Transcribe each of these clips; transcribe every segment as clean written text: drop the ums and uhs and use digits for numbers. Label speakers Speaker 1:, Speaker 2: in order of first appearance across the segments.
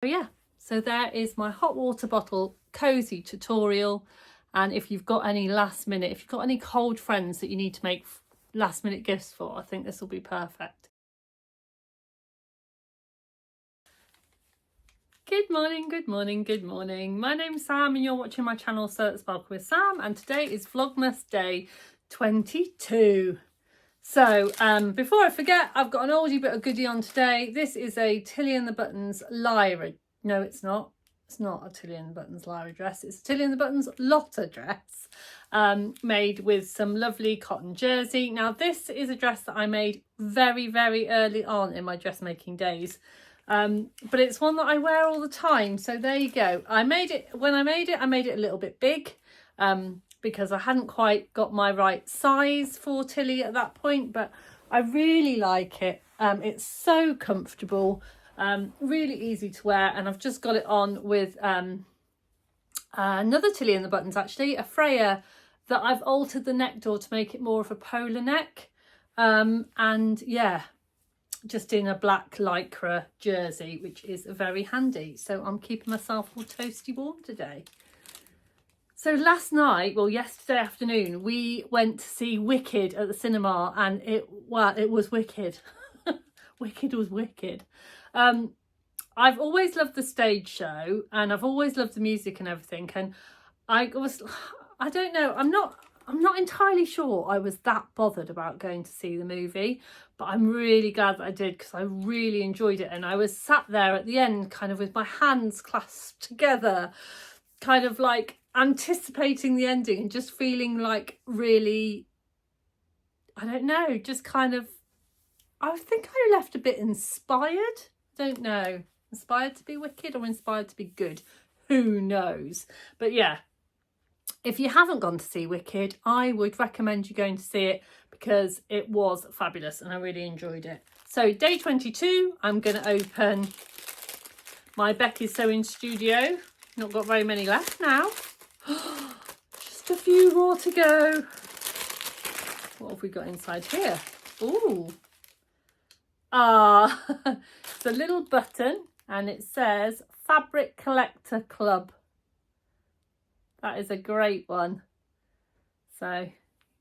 Speaker 1: So yeah, so there is my hot water bottle cozy tutorial. And if you've got any last minute, if you've got any cold friends that you need to make last minute gifts for, I think this will be perfect. Good morning, good morning, good morning. My name's Sam and you're watching my channel So It's Sparkle with Sam, and today is Vlogmas day 22. So before I forget, I've got an oldie but a goodie on today. This is a Tilly and the Buttons Lyra. No, it's not. It's not a Tilly and the Buttons Lyra dress. It's a Tilly and the Buttons Lotta dress, made with some lovely cotton jersey. Now, this is a dress that I made very, very early on in my dressmaking days. But it's one that I wear all the time. So there you go. I made it a little bit big. Because I hadn't quite got my right size for Tilly at that point, but I really like it. It's so comfortable, really easy to wear, and I've just got it on with another Tilly and the Buttons, actually, a Freya that I've altered the neck door to make it more of a polar neck, and yeah, just in a black lycra jersey, which is very handy. So I'm keeping myself all toasty warm today. So last night, well, yesterday afternoon, we went to see Wicked at the cinema, and it was wicked. Wicked was wicked. I've always loved the stage show, and I've always loved the music and everything. And I don't know, I'm not entirely sure I was that bothered about going to see the movie, but I'm really glad that I did, because I really enjoyed it. And I was sat there at the end, kind of with my hands clasped together, kind of like anticipating the ending and just feeling like really, I don't know, just kind of, I think I left a bit inspired. Don't know, inspired to be wicked or inspired to be good, who knows. But yeah, if you haven't gone to see Wicked, I would recommend you going to see it, because it was fabulous and I really enjoyed it. So day 22, I'm going to open my Becky Sewing Studio. Not got very many left now. Just a few more to go. What have we got inside here? Ooh. It's a little button and it says Fabric Collector Club. That is a great one. So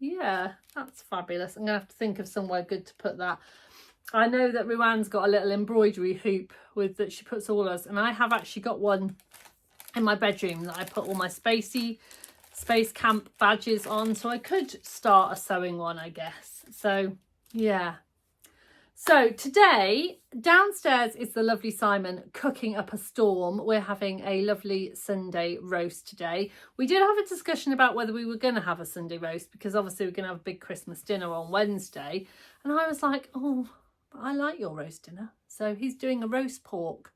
Speaker 1: yeah, that's fabulous. I'm gonna have to think of somewhere good to put that. I know that Ruan's got a little embroidery hoop with that she puts all hers, and I have actually got one in my bedroom that I put all my Space Camp badges on, so I could start a sewing one, I guess. So yeah, so today downstairs is the lovely Simon cooking up a storm. We're having a lovely Sunday roast today. We did have a discussion about whether we were going to have a Sunday roast, because obviously we're going to have a big Christmas dinner on Wednesday, and I was like, oh, I like your roast dinner. So he's doing a roast pork,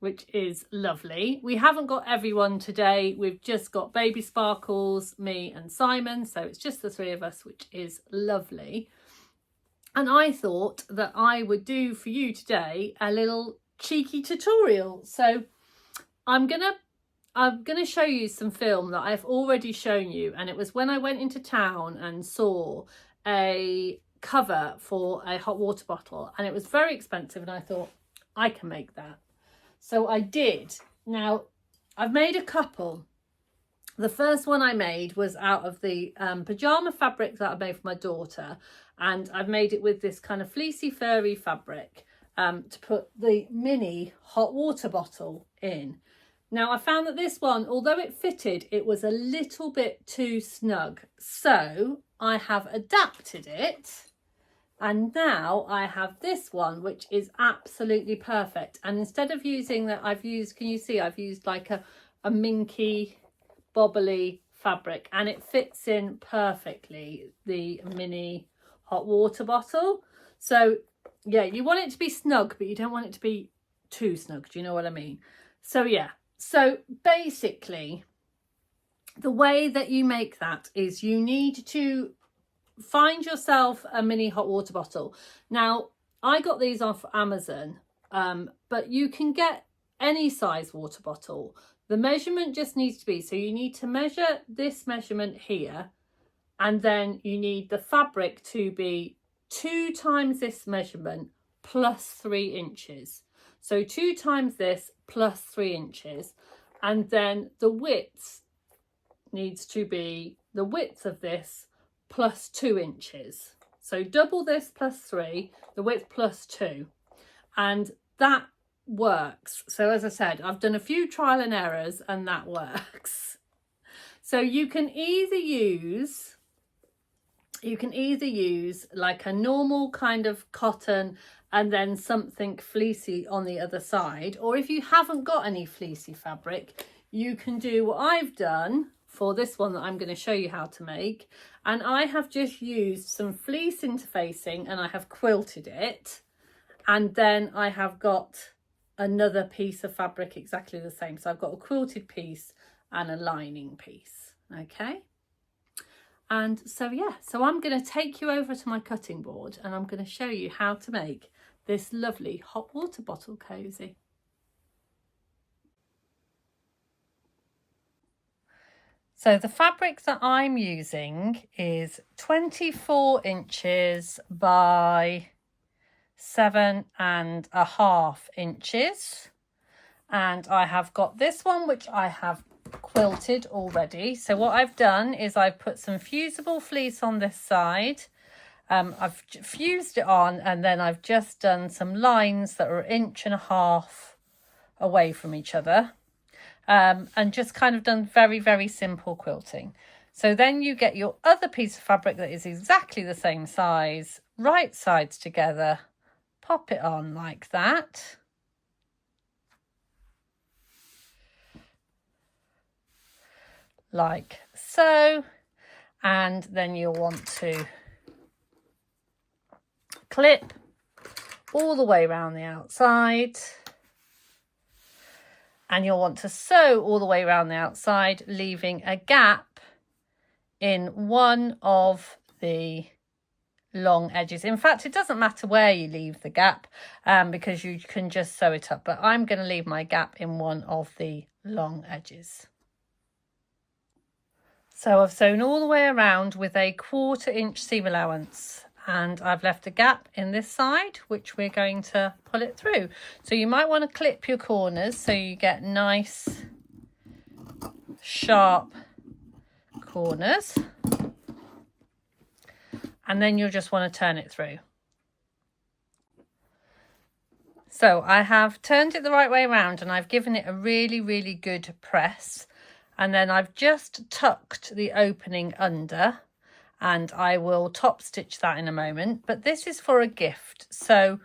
Speaker 1: which is lovely. We haven't got everyone today. We've just got Baby Sparkles, me and Simon. So it's just the three of us, which is lovely. And I thought that I would do for you today a little cheeky tutorial. So I'm gonna show you some film that I've already shown you. And it was when I went into town and saw a cover for a hot water bottle, and it was very expensive, and I thought I can make that. So I did. Now, I've made a couple. The first one I made was out of the pyjama fabric that I made for my daughter. And I've made it with this kind of fleecy, furry fabric to put the mini hot water bottle in. Now, I found that this one, although it fitted, it was a little bit too snug. So I have adapted it. And now I have this one, which is absolutely perfect. And instead of using that, I've used, can you see, I've used like a minky, bobbly fabric, and it fits in perfectly, the mini hot water bottle. So yeah, you want it to be snug, but you don't want it to be too snug. Do you know what I mean? So yeah, so basically the way that you make that is you need to find yourself a mini hot water bottle. Now, I got these off Amazon, but you can get any size water bottle. The measurement just needs to be, so you need to measure this measurement here, and then you need the fabric to be 2 times this measurement plus 3 inches. So 2 times this plus 3 inches. And then the width needs to be the width of this plus 2 inches. So double this plus 3, the width plus 2. And that works. So as I said, I've done a few trial and errors and that works. So you can either use like a normal kind of cotton and then something fleecy on the other side, or if you haven't got any fleecy fabric, you can do what I've done for this one that I'm going to show you how to make. And I have just used some fleece interfacing and I have quilted it, and then I have got another piece of fabric exactly the same. So I've got a quilted piece and a lining piece. Okay. And so yeah, so I'm going to take you over to my cutting board and I'm going to show you how to make this lovely hot water bottle cozy. So the fabric that I'm using is 24 inches by 7.5 inches. And I have got this one, which I have quilted already. So what I've done is I've put some fusible fleece on this side. I've fused it on, and then I've just done some lines that are 1.5 inches away from each other, and just kind of done very, very simple quilting. So then you get your other piece of fabric that is exactly the same size, right sides together, pop it on like that. Like so, and then you'll want to clip all the way around the outside, and you'll want to sew all the way around the outside, leaving a gap in one of the long edges. In fact, it doesn't matter where you leave the gap, because you can just sew it up, but I'm going to leave my gap in one of the long edges. So I've sewn all the way around with a 1/4 inch seam allowance, and I've left a gap in this side, which we're going to pull it through. So you might want to clip your corners so you get nice, sharp corners. And then you'll just want to turn it through. So I have turned it the right way around and I've given it a really, really good press. And then I've just tucked the opening under, and I will top stitch that in a moment. But this is for a gift. So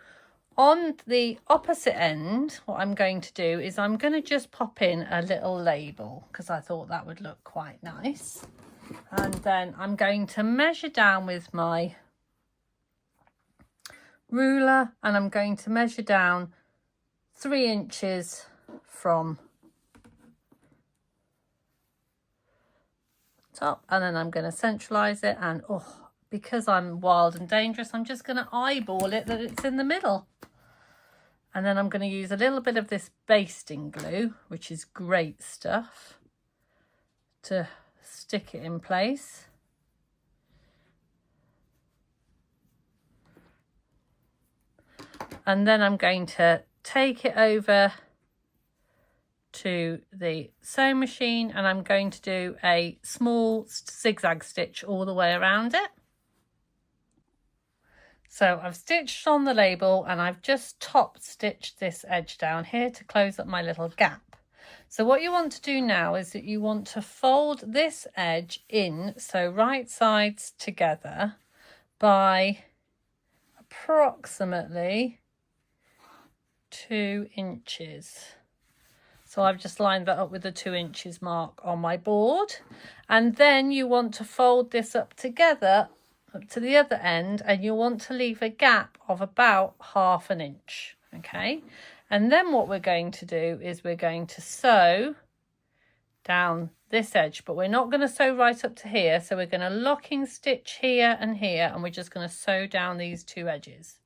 Speaker 1: on the opposite end, what I'm going to do is I'm going to just pop in a little label because I thought that would look quite nice. And then I'm going to measure down with my ruler, and I'm going to measure down 3 inches from top, and then I'm going to centralize it, and because I'm wild and dangerous, I'm just going to eyeball it that it's in the middle. And then I'm going to use a little bit of this basting glue, which is great stuff, to stick it in place. And then I'm going to take it over to the sewing machine, and I'm going to do a small zigzag stitch all the way around it. So I've stitched on the label and I've just top stitched this edge down here to close up my little gap. So what you want to do now is that you want to fold this edge in, so right sides together, by approximately 2 inches. So I've just lined that up with the 2 inches mark on my board. And then you want to fold this up together up to the other end, and you want to leave a gap of about 1/2 inch. Okay. And then what we're going to do is we're going to sew down this edge, but we're not going to sew right up to here. So we're going to locking stitch here and here, and we're just going to sew down these 2 edges.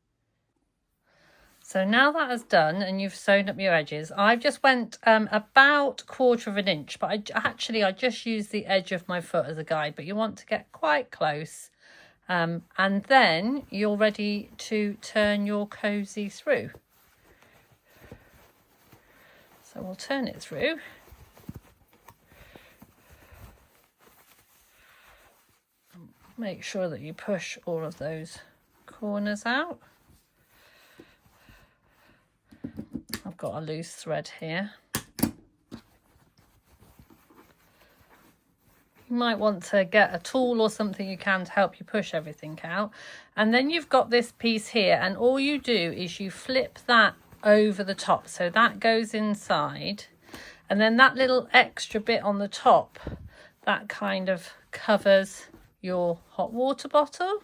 Speaker 1: So now that is done and you've sewn up your edges, I've just went about 1/4 inch, but I just used the edge of my foot as a guide, but you want to get quite close. And then you're ready to turn your cozy through. So we'll turn it through. Make sure that you push all of those corners out. I've got a loose thread here. You might want to get a tool or something you can to help you push everything out. And then you've got this piece here, and all you do is you flip that over the top. So that goes inside, and then that little extra bit on the top, that kind of covers your hot water bottle.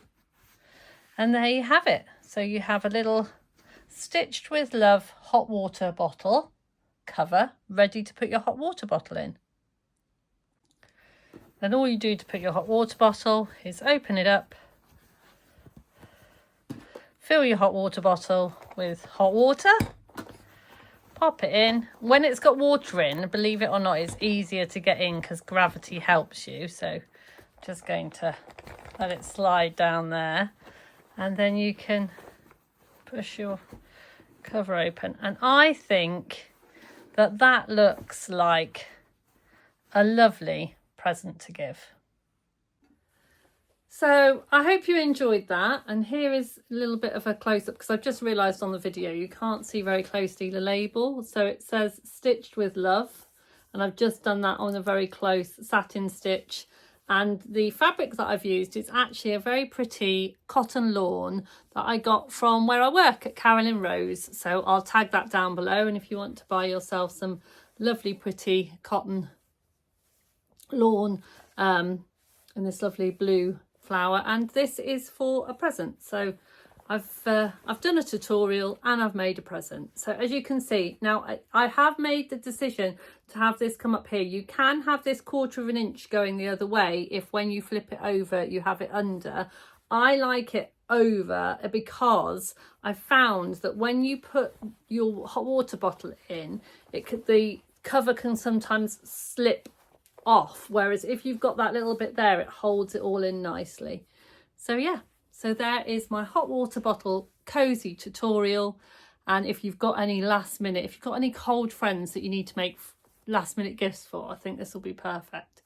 Speaker 1: And there you have it. So you have a little Stitched with Love hot water bottle cover ready to put your hot water bottle in. Then all you do to put your hot water bottle is open it up, fill your hot water bottle with hot water, pop it in. When it's got water in, believe it or not, it's easier to get in because gravity helps you. So just going to let it slide down there, and then you can push your cover open. And I think that that looks like a lovely present to give. So I hope you enjoyed that, and here is a little bit of a close-up because I've just realised on the video you can't see very closely the label. So it says Stitched with Love, and I've just done that on a very close satin stitch. And the fabric that I've used is actually a very pretty cotton lawn that I got from where I work at Carolyn Rose. So I'll tag that down below, and if you want to buy yourself some lovely pretty cotton lawn in this lovely blue flower, and this is for a present. So I've done a tutorial and I've made a present. So as you can see now, I have made the decision to have this come up here. You can have this 1/4 inch going the other way if when you flip it over you have it under. I like it over because I found that when you put your hot water bottle in, the cover can sometimes slip off, whereas if you've got that little bit there, it holds it all in nicely. So yeah, so there is my hot water bottle cozy tutorial. And if you've got any last minute, if you've got any cold friends that you need to make last minute gifts for, I think this will be perfect.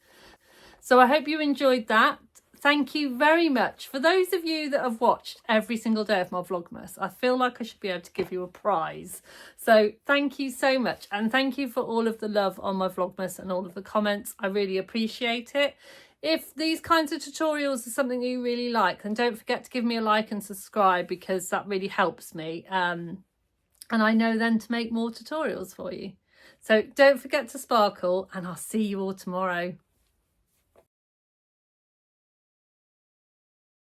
Speaker 1: So I hope you enjoyed that. Thank you very much. For those of you that have watched every single day of my Vlogmas, I feel like I should be able to give you a prize. So thank you so much. And thank you for all of the love on my Vlogmas and all of the comments. I really appreciate it. If these kinds of tutorials are something you really like, then don't forget to give me a like and subscribe, because that really helps me. And I know then to make more tutorials for you. So don't forget to sparkle, and I'll see you all tomorrow.